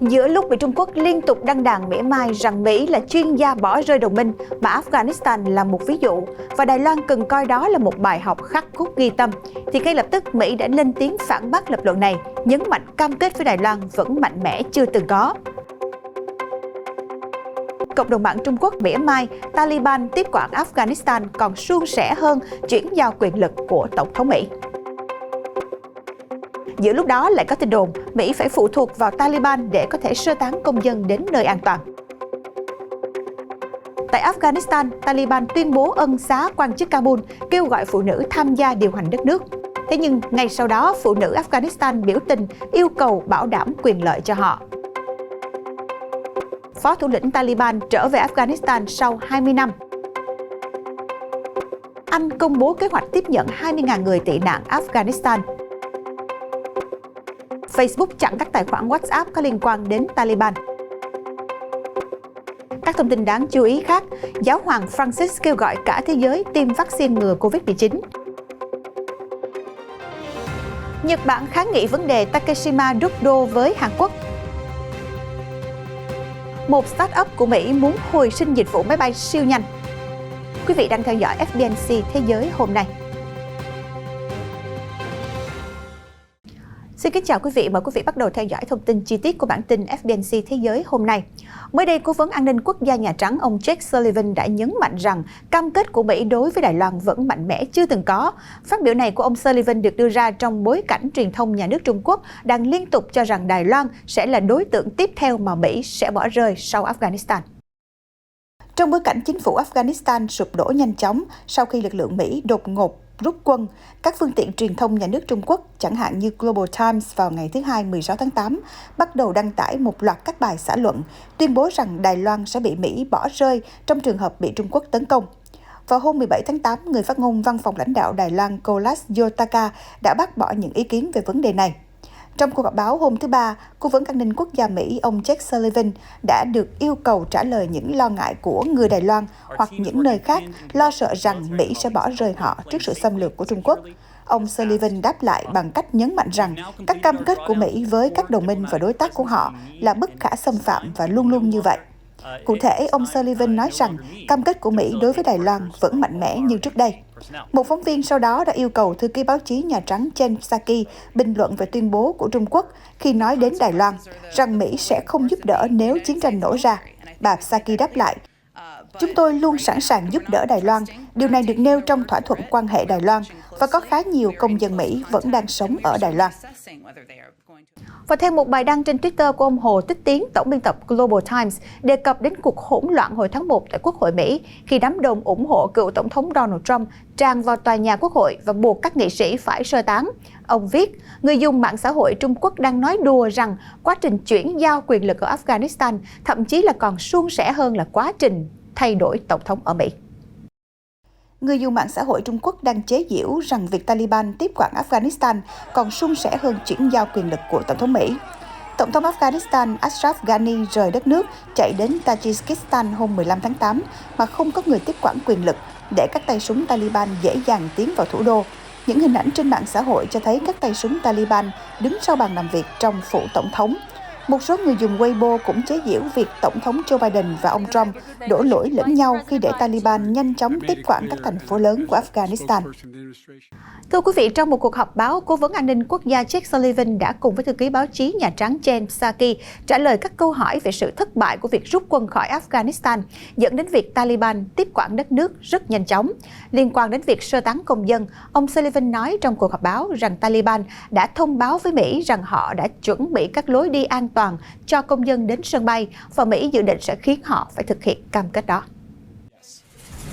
Giữa lúc bị Trung Quốc liên tục đăng đàn mỉa mai rằng Mỹ là chuyên gia bỏ rơi đồng minh, mà Afghanistan là một ví dụ, và Đài Loan cần coi đó là một bài học khắc cốt ghi tâm, thì ngay lập tức Mỹ đã lên tiếng phản bác lập luận này, nhấn mạnh cam kết với Đài Loan vẫn mạnh mẽ chưa từng có. Cộng đồng mạng Trung Quốc mỉa mai Taliban tiếp quản Afghanistan còn suôn sẻ hơn chuyển giao quyền lực của Tổng thống Mỹ. Giữa lúc đó lại có tin đồn Mỹ phải phụ thuộc vào Taliban để có thể sơ tán công dân đến nơi an toàn. Tại Afghanistan, Taliban tuyên bố ân xá quan chức Kabul, kêu gọi phụ nữ tham gia điều hành đất nước. Thế nhưng ngay sau đó, phụ nữ Afghanistan biểu tình yêu cầu bảo đảm quyền lợi cho họ. Phó thủ lĩnh Taliban trở về Afghanistan sau 20 năm. Anh công bố kế hoạch tiếp nhận 20.000 người tị nạn Afghanistan. Facebook chặn các tài khoản WhatsApp có liên quan đến Taliban. Các thông tin đáng chú ý khác, Giáo hoàng Francis kêu gọi cả thế giới tiêm vaccine ngừa Covid-19. Nhật Bản kháng nghị vấn đề Takeshima rút đô với Hàn Quốc. Một start-up của Mỹ muốn hồi sinh dịch vụ máy bay siêu nhanh. Quý vị đang theo dõi FBNC Thế giới hôm nay. Xin kính chào quý vị, mời quý vị bắt đầu theo dõi thông tin chi tiết của bản tin FBNC Thế giới hôm nay. Mới đây, Cố vấn An ninh Quốc gia Nhà Trắng ông Jake Sullivan đã nhấn mạnh rằng cam kết của Mỹ đối với Đài Loan vẫn mạnh mẽ chưa từng có. Phát biểu này của ông Sullivan được đưa ra trong bối cảnh truyền thông nhà nước Trung Quốc đang liên tục cho rằng Đài Loan sẽ là đối tượng tiếp theo mà Mỹ sẽ bỏ rơi sau Afghanistan. Trong bối cảnh chính phủ Afghanistan sụp đổ nhanh chóng sau khi lực lượng Mỹ đột ngột rút quân, các phương tiện truyền thông nhà nước Trung Quốc, chẳng hạn như Global Times vào ngày thứ Hai 16 tháng 8, bắt đầu đăng tải một loạt các bài xã luận, tuyên bố rằng Đài Loan sẽ bị Mỹ bỏ rơi trong trường hợp bị Trung Quốc tấn công. Vào hôm 17 tháng 8, người phát ngôn văn phòng lãnh đạo Đài Loan Kolas Yotaka đã bác bỏ những ý kiến về vấn đề này. Trong cuộc họp báo hôm thứ Ba, Cố vấn An ninh Quốc gia Mỹ ông Jake Sullivan đã được yêu cầu trả lời những lo ngại của người Đài Loan hoặc những nơi khác lo sợ rằng Mỹ sẽ bỏ rơi họ trước sự xâm lược của Trung Quốc. Ông Sullivan đáp lại bằng cách nhấn mạnh rằng các cam kết của Mỹ với các đồng minh và đối tác của họ là bất khả xâm phạm và luôn luôn như vậy. Cụ thể, ông Sullivan nói rằng cam kết của Mỹ đối với Đài Loan vẫn mạnh mẽ như trước đây. Một phóng viên sau đó đã yêu cầu thư ký báo chí Nhà Trắng Jen Psaki bình luận về tuyên bố của Trung Quốc khi nói đến Đài Loan, rằng Mỹ sẽ không giúp đỡ nếu chiến tranh nổ ra. Bà Psaki đáp lại, "Chúng tôi luôn sẵn sàng giúp đỡ Đài Loan. Điều này được nêu trong thỏa thuận quan hệ Đài Loan và có khá nhiều công dân Mỹ vẫn đang sống ở Đài Loan." Và theo một bài đăng trên Twitter của ông Hồ Tích Tiến, tổng biên tập Global Times, đề cập đến cuộc hỗn loạn hồi tháng 1 tại Quốc hội Mỹ khi đám đông ủng hộ cựu Tổng thống Donald Trump tràn vào tòa nhà Quốc hội và buộc các nghị sĩ phải sơ tán. Ông viết, người dùng mạng xã hội Trung Quốc đang nói đùa rằng quá trình chuyển giao quyền lực ở Afghanistan thậm chí là còn suôn sẻ hơn là quá trình thay đổi Tổng thống ở Mỹ. Người dùng mạng xã hội Trung Quốc đang chế giễu rằng việc Taliban tiếp quản Afghanistan còn suôn sẻ hơn chuyển giao quyền lực của Tổng thống Mỹ. Tổng thống Afghanistan Ashraf Ghani rời đất nước chạy đến Tajikistan hôm 15 tháng 8 mà không có người tiếp quản quyền lực để các tay súng Taliban dễ dàng tiến vào thủ đô. Những hình ảnh trên mạng xã hội cho thấy các tay súng Taliban đứng sau bàn làm việc trong phủ Tổng thống. Một số người dùng Weibo cũng chế giễu việc Tổng thống Joe Biden và ông Trump đổ lỗi lẫn nhau khi để Taliban nhanh chóng tiếp quản các thành phố lớn của Afghanistan. Thưa quý vị, trong một cuộc họp báo, Cố vấn An ninh Quốc gia Jake Sullivan đã cùng với thư ký báo chí Nhà Trắng Jen Psaki trả lời các câu hỏi về sự thất bại của việc rút quân khỏi Afghanistan, dẫn đến việc Taliban tiếp quản đất nước rất nhanh chóng. Liên quan đến việc sơ tán công dân, ông Sullivan nói trong cuộc họp báo rằng Taliban đã thông báo với Mỹ rằng họ đã chuẩn bị các lối đi an toàn cho công dân đến sân bay và Mỹ dự định sẽ khiến họ phải thực hiện cam kết đó.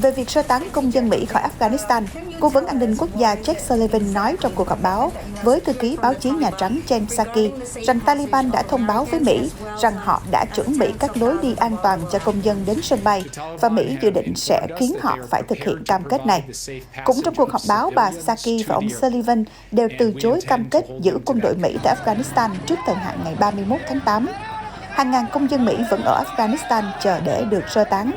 Về việc sơ tán công dân Mỹ khỏi Afghanistan, Cố vấn An ninh Quốc gia Jake Sullivan nói trong cuộc họp báo với thư ký báo chí Nhà Trắng Jen Psaki rằng Taliban đã thông báo với Mỹ rằng họ đã chuẩn bị các lối đi an toàn cho công dân đến sân bay và Mỹ dự định sẽ khiến họ phải thực hiện cam kết này. Cũng trong cuộc họp báo, bà Psaki và ông Sullivan đều từ chối cam kết giữ quân đội Mỹ tại Afghanistan trước thời hạn ngày 31 tháng 8. Hàng ngàn công dân Mỹ vẫn ở Afghanistan chờ để được sơ tán.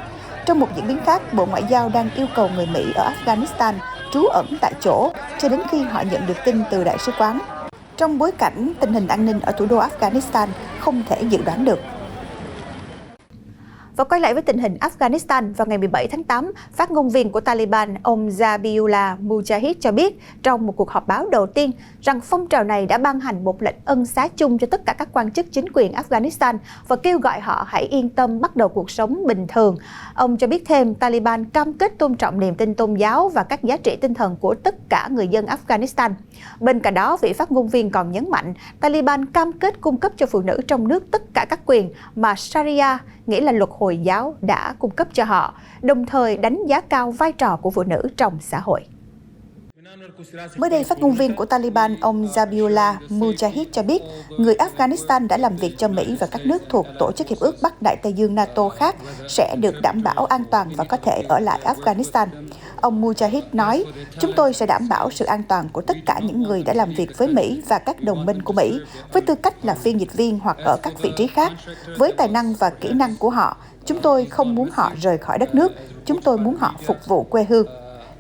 Trong một diễn biến khác, Bộ Ngoại giao đang yêu cầu người Mỹ ở Afghanistan trú ẩn tại chỗ cho đến khi họ nhận được tin từ đại sứ quán. trong bối cảnh tình hình an ninh ở thủ đô Afghanistan không thể dự đoán được. Và quay lại với tình hình Afghanistan, vào ngày 17 tháng 8, phát ngôn viên của Taliban, ông Zabiullah Mujahid cho biết trong một cuộc họp báo đầu tiên rằng phong trào này đã ban hành một lệnh ân xá chung cho tất cả các quan chức chính quyền Afghanistan và kêu gọi họ hãy yên tâm bắt đầu cuộc sống bình thường. Ông cho biết thêm Taliban cam kết tôn trọng niềm tin tôn giáo và các giá trị tinh thần của tất cả người dân Afghanistan. Bên cạnh đó, vị phát ngôn viên còn nhấn mạnh Taliban cam kết cung cấp cho phụ nữ trong nước tất cả các quyền mà Sharia, nghĩa là luật Hồi giáo, đã cung cấp cho họ, đồng thời đánh giá cao vai trò của phụ nữ trong xã hội. Mới đây, phát ngôn viên của Taliban, ông Zabiullah Mujahid cho biết người Afghanistan đã làm việc cho Mỹ và các nước thuộc Tổ chức Hiệp ước Bắc Đại Tây Dương NATO khác sẽ được đảm bảo an toàn và có thể ở lại Afghanistan. Ông Mujahid nói, chúng tôi sẽ đảm bảo sự an toàn của tất cả những người đã làm việc với Mỹ và các đồng minh của Mỹ với tư cách là phiên dịch viên hoặc ở các vị trí khác. Với tài năng và kỹ năng của họ, chúng tôi không muốn họ rời khỏi đất nước, chúng tôi muốn họ phục vụ quê hương.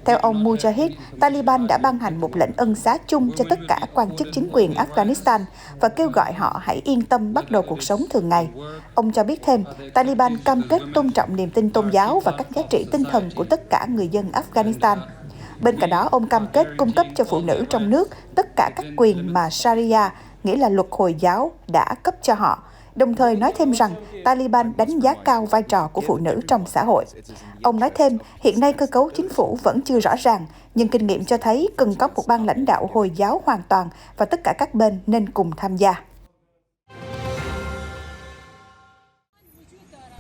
Theo ông Mujahid, Taliban đã ban hành một lệnh ân xá chung cho tất cả quan chức chính quyền Afghanistan và kêu gọi họ hãy yên tâm bắt đầu cuộc sống thường ngày. Ông cho biết thêm, Taliban cam kết tôn trọng niềm tin tôn giáo và các giá trị tinh thần của tất cả người dân Afghanistan. Bên cạnh đó, ông cam kết cung cấp cho phụ nữ trong nước tất cả các quyền mà Sharia, nghĩa là luật Hồi giáo, đã cấp cho họ, đồng thời nói thêm rằng Taliban đánh giá cao vai trò của phụ nữ trong xã hội. Ông nói thêm, hiện nay cơ cấu chính phủ vẫn chưa rõ ràng, nhưng kinh nghiệm cho thấy cần có một ban lãnh đạo Hồi giáo hoàn toàn và tất cả các bên nên cùng tham gia.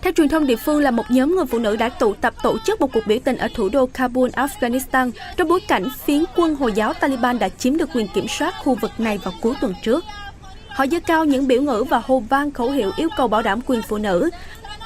Theo truyền thông địa phương, là một nhóm người phụ nữ đã tụ tập tổ chức một cuộc biểu tình ở thủ đô Kabul, Afghanistan, trong bối cảnh phiến quân Hồi giáo Taliban đã chiếm được quyền kiểm soát khu vực này vào cuối tuần trước. Họ giơ cao những biểu ngữ và hô vang khẩu hiệu yêu cầu bảo đảm quyền phụ nữ,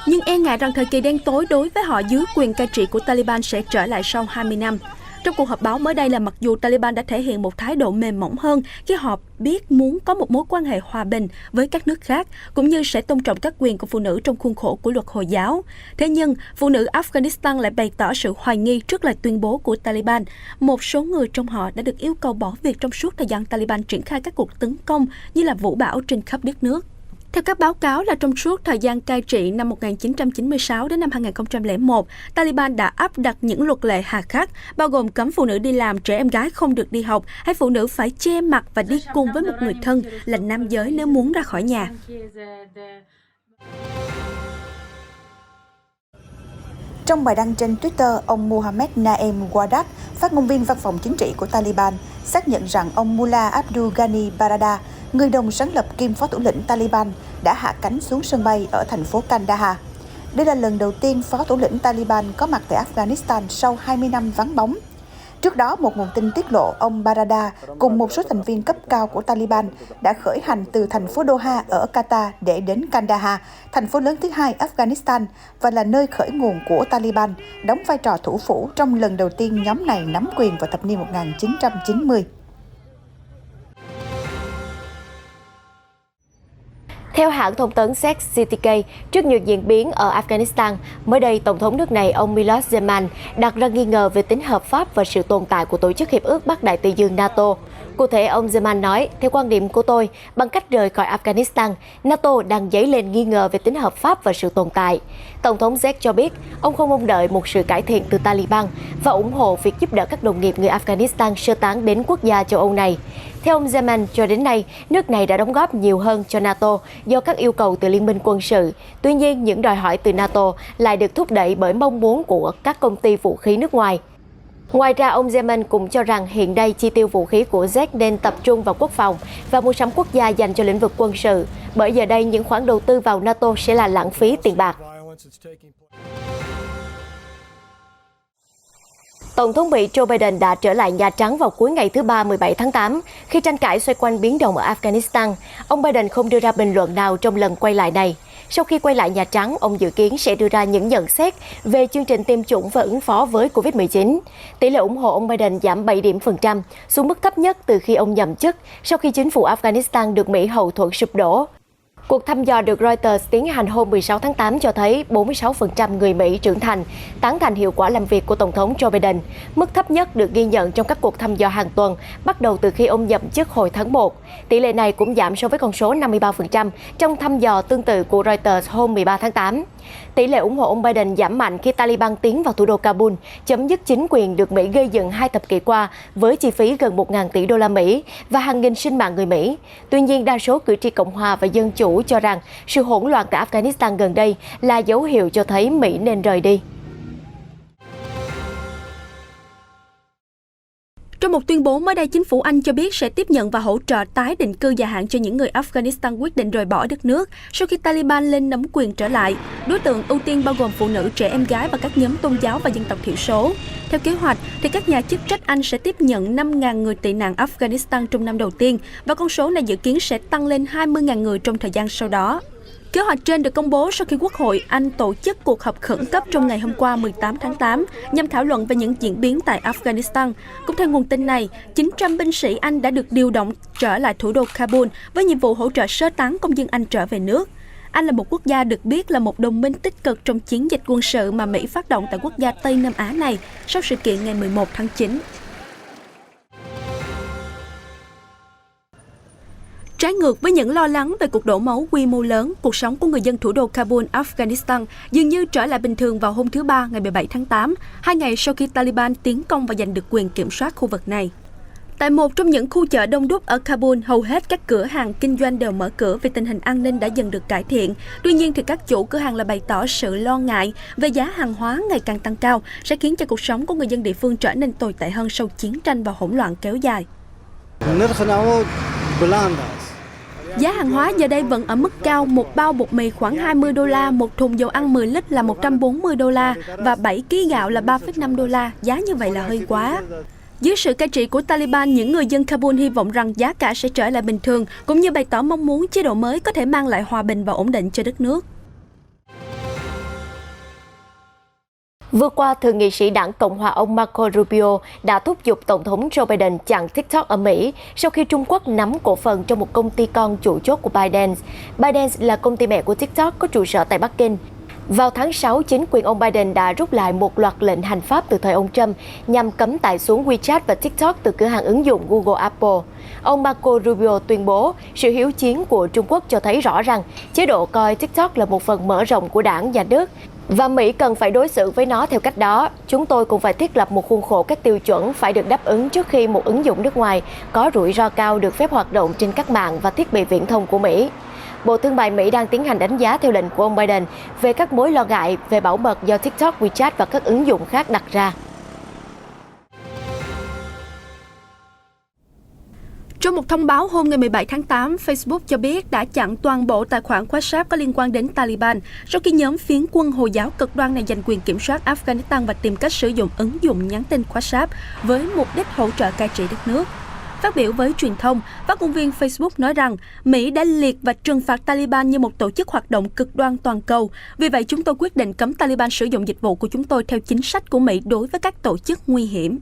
nhưng e ngại rằng thời kỳ đen tối đối với họ dưới quyền cai trị của Taliban sẽ trở lại sau 20 năm. Trong cuộc họp báo mới đây là mặc dù Taliban đã thể hiện một thái độ mềm mỏng hơn khi họ biết muốn có một mối quan hệ hòa bình với các nước khác, cũng như sẽ tôn trọng các quyền của phụ nữ trong khuôn khổ của luật Hồi giáo. Thế nhưng, phụ nữ Afghanistan lại bày tỏ sự hoài nghi trước lời tuyên bố của Taliban. Một số người trong họ đã được yêu cầu bỏ việc trong suốt thời gian Taliban triển khai các cuộc tấn công như là vũ bão trên khắp đất nước. Theo các báo cáo là trong suốt thời gian cai trị năm 1996 đến năm 2001, Taliban đã áp đặt những luật lệ hà khắc, bao gồm cấm phụ nữ đi làm, trẻ em gái không được đi học, hay phụ nữ phải che mặt và đi cùng với một người thân là nam giới nếu muốn ra khỏi nhà. Trong bài đăng trên Twitter, ông Mohammad Naeem Wadat, phát ngôn viên văn phòng chính trị của Taliban, xác nhận rằng ông Mullah Abdul Ghani Baradar, người đồng sáng lập kiêm phó thủ lĩnh Taliban, đã hạ cánh xuống sân bay ở thành phố Kandahar. Đây là lần đầu tiên phó thủ lĩnh Taliban có mặt tại Afghanistan sau 20 năm vắng bóng. Trước đó, một nguồn tin tiết lộ ông Baradar cùng một số thành viên cấp cao của Taliban đã khởi hành từ thành phố Doha ở Qatar để đến Kandahar, thành phố lớn thứ hai Afghanistan và là nơi khởi nguồn của Taliban, đóng vai trò thủ phủ trong lần đầu tiên nhóm này nắm quyền vào thập niên 1990. Theo hãng thông tấn ZCTK, trước nhiều diễn biến ở Afghanistan, mới đây Tổng thống nước này ông Miloš Zeman đặt ra nghi ngờ về tính hợp pháp và sự tồn tại của Tổ chức Hiệp ước Bắc Đại Tây Dương NATO. Cụ thể, ông Zeman nói, theo quan điểm của tôi, bằng cách rời khỏi Afghanistan, NATO đang dấy lên nghi ngờ về tính hợp pháp và sự tồn tại. Tổng thống Z cho biết, ông không mong đợi một sự cải thiện từ Taliban và ủng hộ việc giúp đỡ các đồng nghiệp người Afghanistan sơ tán đến quốc gia châu Âu này. Theo ông Zeman, cho đến nay, nước này đã đóng góp nhiều hơn cho NATO do các yêu cầu từ Liên minh quân sự. Tuy nhiên, những đòi hỏi từ NATO lại được thúc đẩy bởi mong muốn của các công ty vũ khí nước ngoài. Ngoài ra, ông Zeman cũng cho rằng hiện nay chi tiêu vũ khí của Z nên tập trung vào quốc phòng và mua sắm quốc gia dành cho lĩnh vực quân sự, bởi giờ đây những khoản đầu tư vào NATO sẽ là lãng phí tiền bạc. Tổng thống Mỹ Joe Biden đã trở lại Nhà Trắng vào cuối ngày thứ Ba 17 tháng 8. Khi tranh cãi xoay quanh biến động ở Afghanistan, ông Biden không đưa ra bình luận nào trong lần quay lại này. Sau khi quay lại Nhà Trắng, ông dự kiến sẽ đưa ra những nhận xét về chương trình tiêm chủng và ứng phó với COVID-19. Tỷ lệ ủng hộ ông Biden giảm 7 điểm phần trăm, xuống mức thấp nhất từ khi ông nhậm chức, sau khi chính phủ Afghanistan được Mỹ hậu thuẫn sụp đổ. Cuộc thăm dò được Reuters tiến hành hôm 16 tháng 8 cho thấy 46% người Mỹ trưởng thành tán thành hiệu quả làm việc của Tổng thống Joe Biden, mức thấp nhất được ghi nhận trong các cuộc thăm dò hàng tuần bắt đầu từ khi ông nhậm chức hồi tháng 1. Tỷ lệ này cũng giảm so với con số 53% trong thăm dò tương tự của Reuters hôm 13 tháng 8. Tỷ lệ ủng hộ ông Biden giảm mạnh khi Taliban tiến vào thủ đô Kabul, chấm dứt chính quyền được Mỹ gây dựng 2 thập kỷ qua với chi phí gần 1.000 tỷ đô la Mỹ và hàng nghìn sinh mạng người Mỹ. Tuy nhiên, đa số cử tri Cộng hòa và Dân chủ cho rằng sự hỗn loạn tại Afghanistan gần đây là dấu hiệu cho thấy Mỹ nên rời đi. Trong một tuyên bố mới đây, chính phủ Anh cho biết sẽ tiếp nhận và hỗ trợ tái định cư dài hạn cho những người Afghanistan quyết định rời bỏ đất nước sau khi Taliban lên nắm quyền trở lại. Đối tượng ưu tiên bao gồm phụ nữ, trẻ em gái và các nhóm tôn giáo và dân tộc thiểu số. Theo kế hoạch, thì các nhà chức trách Anh sẽ tiếp nhận 5.000 người tị nạn Afghanistan trong năm đầu tiên và con số này dự kiến sẽ tăng lên 20.000 người trong thời gian sau đó. Kế hoạch trên được công bố sau khi Quốc hội Anh tổ chức cuộc họp khẩn cấp trong ngày hôm qua 18 tháng 8 nhằm thảo luận về những diễn biến tại Afghanistan. Cũng theo nguồn tin này, 900 binh sĩ Anh đã được điều động trở lại thủ đô Kabul với nhiệm vụ hỗ trợ sơ tán công dân Anh trở về nước. Anh là một quốc gia được biết là một đồng minh tích cực trong chiến dịch quân sự mà Mỹ phát động tại quốc gia Tây Nam Á này sau sự kiện ngày 11 tháng 9. Trái ngược với những lo lắng về cuộc đổ máu quy mô lớn, cuộc sống của người dân thủ đô Kabul, Afghanistan dường như trở lại bình thường vào hôm thứ Ba ngày 17 tháng 8, 2 ngày sau khi Taliban tiến công và giành được quyền kiểm soát khu vực này. Tại một trong những khu chợ đông đúc ở Kabul, hầu hết các cửa hàng kinh doanh đều mở cửa vì tình hình an ninh đã dần được cải thiện. Tuy nhiên, thì các chủ cửa hàng lại bày tỏ sự lo ngại về giá hàng hóa ngày càng tăng cao sẽ khiến cho cuộc sống của người dân địa phương trở nên tồi tệ hơn sau chiến tranh và hỗn loạn kéo dài. Giá hàng hóa giờ đây vẫn ở mức cao, một bao bột mì khoảng 20 đô la, một thùng dầu ăn 10 lít là 140 đô la và 7 kg gạo là 3,5 đô la. Giá như vậy là hơi quá. Dưới sự cai trị của Taliban, những người dân Kabul hy vọng rằng giá cả sẽ trở lại bình thường, cũng như bày tỏ mong muốn chế độ mới có thể mang lại hòa bình và ổn định cho đất nước. Vừa qua, Thượng nghị sĩ đảng Cộng hòa ông Marco Rubio đã thúc giục Tổng thống Joe Biden chặn TikTok ở Mỹ sau khi Trung Quốc nắm cổ phần trong một công ty con chủ chốt của ByteDance. ByteDance là công ty mẹ của TikTok có trụ sở tại Bắc Kinh. Vào tháng 6, chính quyền ông Biden đã rút lại một loạt lệnh hành pháp từ thời ông Trump nhằm cấm tải xuống WeChat và TikTok từ cửa hàng ứng dụng Google Apple. Ông Marco Rubio tuyên bố sự hiếu chiến của Trung Quốc cho thấy rõ rằng chế độ coi TikTok là một phần mở rộng của đảng nhà nước và Mỹ cần phải đối xử với nó theo cách đó. Chúng tôi cũng phải thiết lập một khuôn khổ các tiêu chuẩn phải được đáp ứng trước khi một ứng dụng nước ngoài có rủi ro cao được phép hoạt động trên các mạng và thiết bị viễn thông của Mỹ. Bộ Thương mại Mỹ đang tiến hành đánh giá theo lệnh của ông Biden về các mối lo ngại về bảo mật do TikTok, WeChat và các ứng dụng khác đặt ra. Trong một thông báo hôm ngày 17 tháng 8, Facebook cho biết đã chặn toàn bộ tài khoản WhatsApp có liên quan đến Taliban sau khi nhóm phiến quân Hồi giáo cực đoan này giành quyền kiểm soát Afghanistan và tìm cách sử dụng ứng dụng nhắn tin WhatsApp với mục đích hỗ trợ cai trị đất nước. Phát biểu với truyền thông, phát ngôn viên Facebook nói rằng Mỹ đã liệt và trừng phạt Taliban như một tổ chức hoạt động cực đoan toàn cầu. Vì vậy, chúng tôi quyết định cấm Taliban sử dụng dịch vụ của chúng tôi theo chính sách của Mỹ đối với các tổ chức nguy hiểm.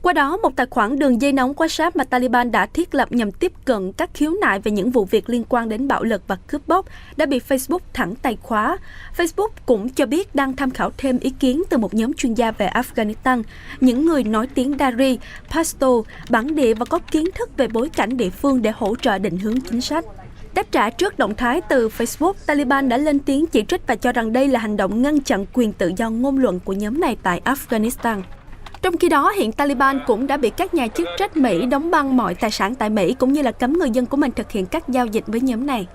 Qua đó, một tài khoản đường dây nóng WhatsApp mà Taliban đã thiết lập nhằm tiếp cận các khiếu nại về những vụ việc liên quan đến bạo lực và cướp bóc đã bị Facebook thẳng tay khóa. Facebook cũng cho biết đang tham khảo thêm ý kiến từ một nhóm chuyên gia về Afghanistan, những người nói tiếng Dari, Pashto, bản địa và có kiến thức về bối cảnh địa phương để hỗ trợ định hướng chính sách. Đáp trả trước động thái từ Facebook, Taliban đã lên tiếng chỉ trích và cho rằng đây là hành động ngăn chặn quyền tự do ngôn luận của nhóm này tại Afghanistan. Trong khi đó, hiện Taliban cũng đã bị các nhà chức trách Mỹ đóng băng mọi tài sản tại Mỹ cũng như là cấm người dân của mình thực hiện các giao dịch với nhóm này.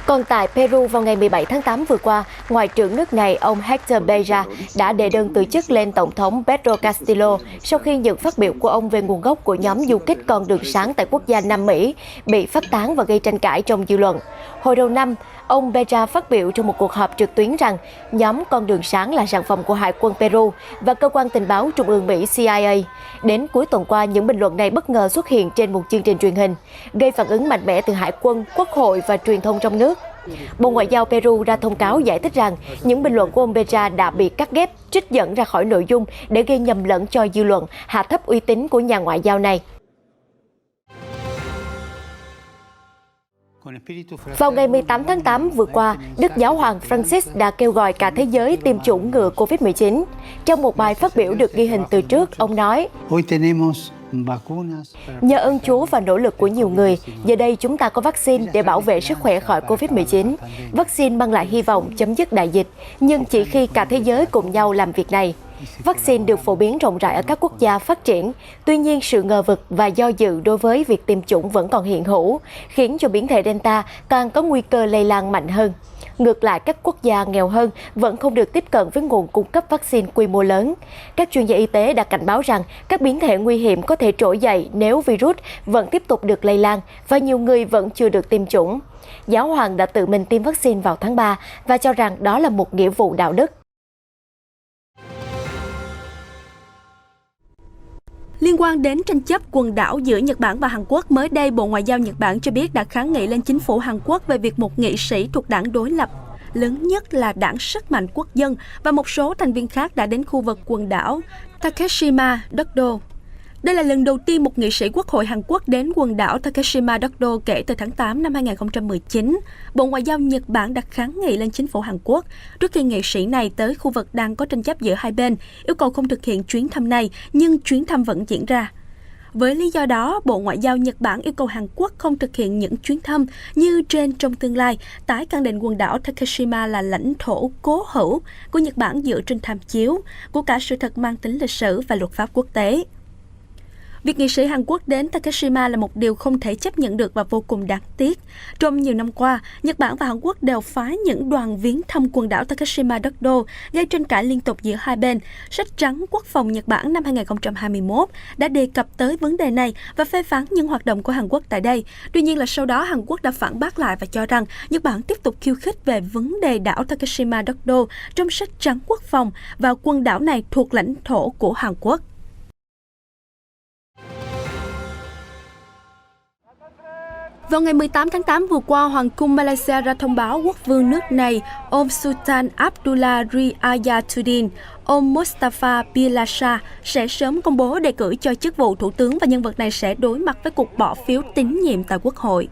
Còn tại Peru vào ngày 17 tháng 8 vừa qua, Ngoại trưởng nước này ông Héctor Beja đã đệ đơn từ chức lên Tổng thống Pedro Castillo sau khi những phát biểu của ông về nguồn gốc của nhóm du kích con đường sáng tại quốc gia Nam Mỹ bị phát tán và gây tranh cãi trong dư luận. Hồi đầu năm, ông Beja phát biểu trong một cuộc họp trực tuyến rằng nhóm con đường sáng là sản phẩm của Hải quân Peru và Cơ quan Tình báo Trung ương Mỹ CIA. Đến cuối tuần qua, những bình luận này bất ngờ xuất hiện trên một chương trình truyền hình, gây phản ứng mạnh mẽ từ Hải quân, Quốc hội và truyền thông trong nước. Bộ Ngoại giao Peru ra thông cáo giải thích rằng những bình luận của ông Beja đã bị cắt ghép, trích dẫn ra khỏi nội dung để gây nhầm lẫn cho dư luận, hạ thấp uy tín của nhà ngoại giao này. Vào ngày 18 tháng 8 vừa qua, Đức Giáo hoàng Francis đã kêu gọi cả thế giới tiêm chủng ngừa COVID-19. Trong một bài phát biểu được ghi hình từ trước, ông nói: "Nhờ ơn Chúa và nỗ lực của nhiều người, giờ đây chúng ta có vaccine để bảo vệ sức khỏe khỏi COVID-19. Vaccine mang lại hy vọng chấm dứt đại dịch, nhưng chỉ khi cả thế giới cùng nhau làm việc này. Vaccine được phổ biến rộng rãi ở các quốc gia phát triển, tuy nhiên sự ngờ vực và do dự đối với việc tiêm chủng vẫn còn hiện hữu, khiến cho biến thể Delta càng có nguy cơ lây lan mạnh hơn. Ngược lại, các quốc gia nghèo hơn vẫn không được tiếp cận với nguồn cung cấp vaccine quy mô lớn. Các chuyên gia y tế đã cảnh báo rằng các biến thể nguy hiểm có thể trỗi dậy nếu virus vẫn tiếp tục được lây lan và nhiều người vẫn chưa được tiêm chủng." Giáo hoàng đã tự mình tiêm vaccine vào tháng 3 và cho rằng đó là một nghĩa vụ đạo đức. Liên quan đến tranh chấp quần đảo giữa Nhật Bản và Hàn Quốc, mới đây Bộ Ngoại giao Nhật Bản cho biết đã kháng nghị lên chính phủ Hàn Quốc về việc một nghị sĩ thuộc đảng đối lập lớn nhất là đảng Sức mạnh Quốc dân và một số thành viên khác đã đến khu vực quần đảo Takeshima Dokdo. Đây là lần đầu tiên một nghị sĩ Quốc hội Hàn Quốc đến quần đảo Takeshima Dokdo kể từ tháng 8 năm 2019. Bộ Ngoại giao Nhật Bản đã kháng nghị lên chính phủ Hàn Quốc trước khi nghị sĩ này tới khu vực đang có tranh chấp giữa hai bên, yêu cầu không thực hiện chuyến thăm này, nhưng chuyến thăm vẫn diễn ra. Với lý do đó, Bộ Ngoại giao Nhật Bản yêu cầu Hàn Quốc không thực hiện những chuyến thăm như trên trong tương lai, tái khẳng định quần đảo Takeshima là lãnh thổ cố hữu của Nhật Bản dựa trên tham chiếu của cả sự thật mang tính lịch sử và luật pháp quốc tế. Việc nghị sĩ Hàn Quốc đến Takeshima là một điều không thể chấp nhận được và vô cùng đáng tiếc. Trong nhiều năm qua, Nhật Bản và Hàn Quốc đều phái những đoàn viếng thăm quần đảo Takeshima Dokdo, gây tranh cãi liên tục giữa hai bên. Sách trắng Quốc phòng Nhật Bản năm 2021 đã đề cập tới vấn đề này và phê phán những hoạt động của Hàn Quốc tại đây. Tuy nhiên là sau đó Hàn Quốc đã phản bác lại và cho rằng Nhật Bản tiếp tục khiêu khích về vấn đề đảo Takeshima Dokdo trong sách trắng Quốc phòng và quần đảo này thuộc lãnh thổ của Hàn Quốc. Vào ngày 18 tháng 8 vừa qua, Hoàng cung Malaysia ra thông báo quốc vương nước này, ông Sultan Abdullah Riayatuddin, ông Mustafa Bilal Shah sẽ sớm công bố đề cử cho chức vụ thủ tướng và nhân vật này sẽ đối mặt với cuộc bỏ phiếu tín nhiệm tại Quốc hội.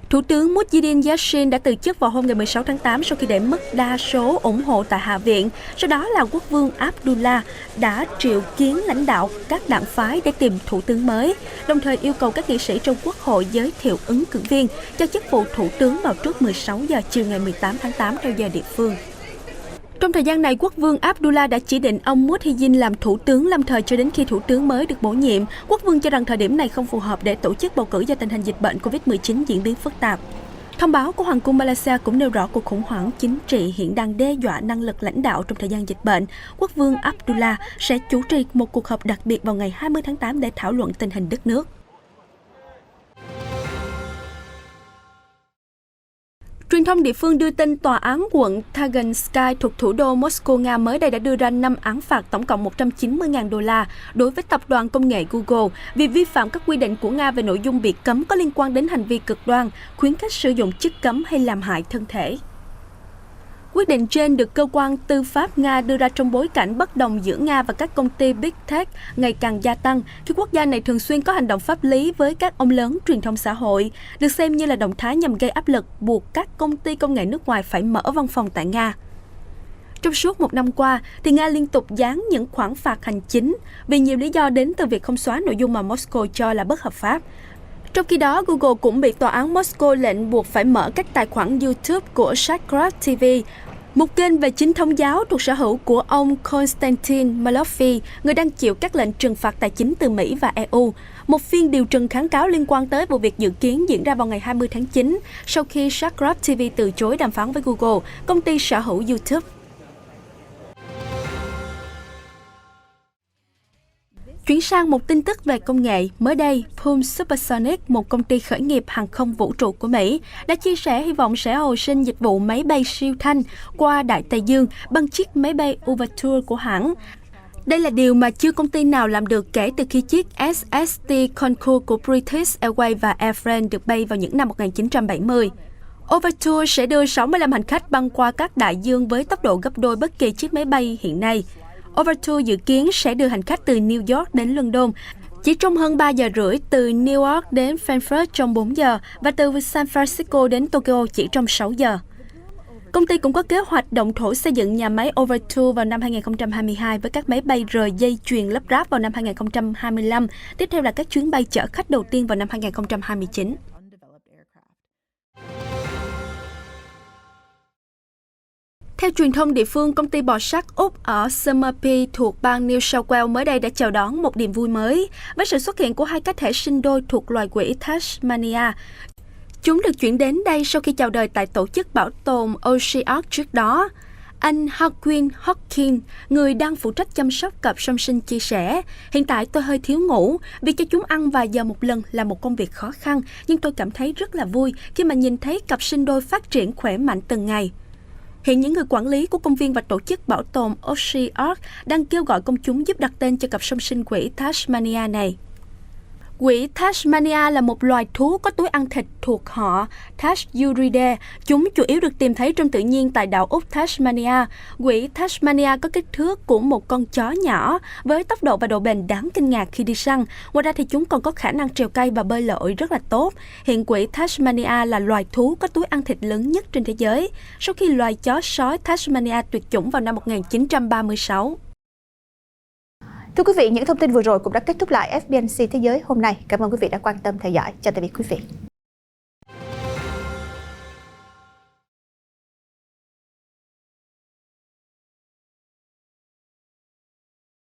Thủ tướng Muhyiddin Yassin đã từ chức vào hôm ngày 16 tháng 8 sau khi để mất đa số ủng hộ tại Hạ viện. Sau đó là quốc vương Abdullah đã triệu kiến lãnh đạo các đảng phái để tìm thủ tướng mới, đồng thời yêu cầu các nghị sĩ trong Quốc hội giới thiệu ứng cử viên cho chức vụ thủ tướng vào trước 16 giờ chiều ngày 18 tháng 8 theo giờ địa phương. Trong thời gian này, quốc vương Abdullah đã chỉ định ông Muhyiddin làm thủ tướng lâm thời cho đến khi thủ tướng mới được bổ nhiệm. Quốc vương cho rằng thời điểm này không phù hợp để tổ chức bầu cử do tình hình dịch bệnh COVID-19 diễn biến phức tạp. Thông báo của Hoàng cung Malaysia cũng nêu rõ cuộc khủng hoảng chính trị hiện đang đe dọa năng lực lãnh đạo trong thời gian dịch bệnh. Quốc vương Abdullah sẽ chủ trì một cuộc họp đặc biệt vào ngày 20 tháng 8 để thảo luận tình hình đất nước. Truyền thông địa phương đưa tin tòa án quận Taganskaya thuộc thủ đô Moscow, Nga mới đây đã đưa ra 5 án phạt tổng cộng 190.000 đô la đối với tập đoàn công nghệ Google vì vi phạm các quy định của Nga về nội dung bị cấm có liên quan đến hành vi cực đoan, khuyến khích sử dụng chất cấm hay làm hại thân thể. Quyết định trên được cơ quan tư pháp Nga đưa ra trong bối cảnh bất đồng giữa Nga và các công ty Big Tech ngày càng gia tăng khi quốc gia này thường xuyên có hành động pháp lý với các ông lớn truyền thông xã hội, được xem như là động thái nhằm gây áp lực buộc các công ty công nghệ nước ngoài phải mở văn phòng tại Nga. Trong suốt một năm qua, thì Nga liên tục giáng những khoản phạt hành chính vì nhiều lý do đến từ việc không xóa nội dung mà Moscow cho là bất hợp pháp. Trong khi đó, Google cũng bị tòa án Moscow lệnh buộc phải mở các tài khoản YouTube của Shadcraft TV, một kênh về chính thống giáo thuộc sở hữu của ông Konstantin Malofy, người đang chịu các lệnh trừng phạt tài chính từ Mỹ và EU. Một phiên điều trần kháng cáo liên quan tới vụ việc dự kiến diễn ra vào ngày 20 tháng 9, sau khi Shadcraft TV từ chối đàm phán với Google, công ty sở hữu YouTube. Chuyển sang một tin tức về công nghệ, mới đây, Pulse Supersonic, một công ty khởi nghiệp hàng không vũ trụ của Mỹ, đã chia sẻ hy vọng sẽ hồi sinh dịch vụ máy bay siêu thanh qua Đại Tây Dương bằng chiếc máy bay Overture của hãng. Đây là điều mà chưa công ty nào làm được kể từ khi chiếc SST Concorde của British Airways và Air France được bay vào những năm 1970. Overture sẽ đưa 65 hành khách băng qua các đại dương với tốc độ gấp đôi bất kỳ chiếc máy bay hiện nay. Overture dự kiến sẽ đưa hành khách từ New York đến London, Chỉ trong hơn 3 giờ rưỡi, từ New York đến Frankfurt trong 4 giờ và từ San Francisco đến Tokyo chỉ trong 6 giờ. Công ty cũng có kế hoạch động thổ xây dựng nhà máy Over2 vào năm 2022 với các máy bay rời dây chuyền lắp ráp vào năm 2025. Tiếp theo là các chuyến bay chở khách đầu tiên vào năm 2029. Theo truyền thông địa phương, công ty bò sát Úc ở Somerby thuộc bang New South Wales mới đây đã chào đón một niềm vui mới với sự xuất hiện của hai cá thể sinh đôi thuộc loài quỷ Tasmania. Chúng được chuyển đến đây sau khi chào đời tại tổ chức bảo tồn Oceark trước đó. Anh Hawkwin Hawkins, người đang phụ trách chăm sóc cặp song sinh chia sẻ, hiện tại tôi hơi thiếu ngủ, việc cho chúng ăn vài giờ một lần là một công việc khó khăn, nhưng tôi cảm thấy rất là vui khi mà nhìn thấy cặp sinh đôi phát triển khỏe mạnh từng ngày. Hiện những người quản lý của công viên và tổ chức bảo tồn Oceark đang kêu gọi công chúng giúp đặt tên cho cặp song sinh quỷ Tasmania này. Quỷ Tasmania là một loài thú có túi ăn thịt thuộc họ Tashuridae. Chúng chủ yếu được tìm thấy trong tự nhiên tại đảo Úc Tasmania. Quỷ Tasmania có kích thước của một con chó nhỏ với tốc độ và độ bền đáng kinh ngạc khi đi săn. Ngoài ra thì chúng còn có khả năng trèo cây và bơi lội rất là tốt. Hiện quỷ Tasmania là loài thú có túi ăn thịt lớn nhất trên thế giới, sau khi loài chó sói Tasmania tuyệt chủng vào năm 1936. Thưa quý vị, những thông tin vừa rồi cũng đã kết thúc lại FBNC Thế giới hôm nay. Cảm ơn quý vị đã quan tâm theo dõi. Chào tạm biệt quý vị.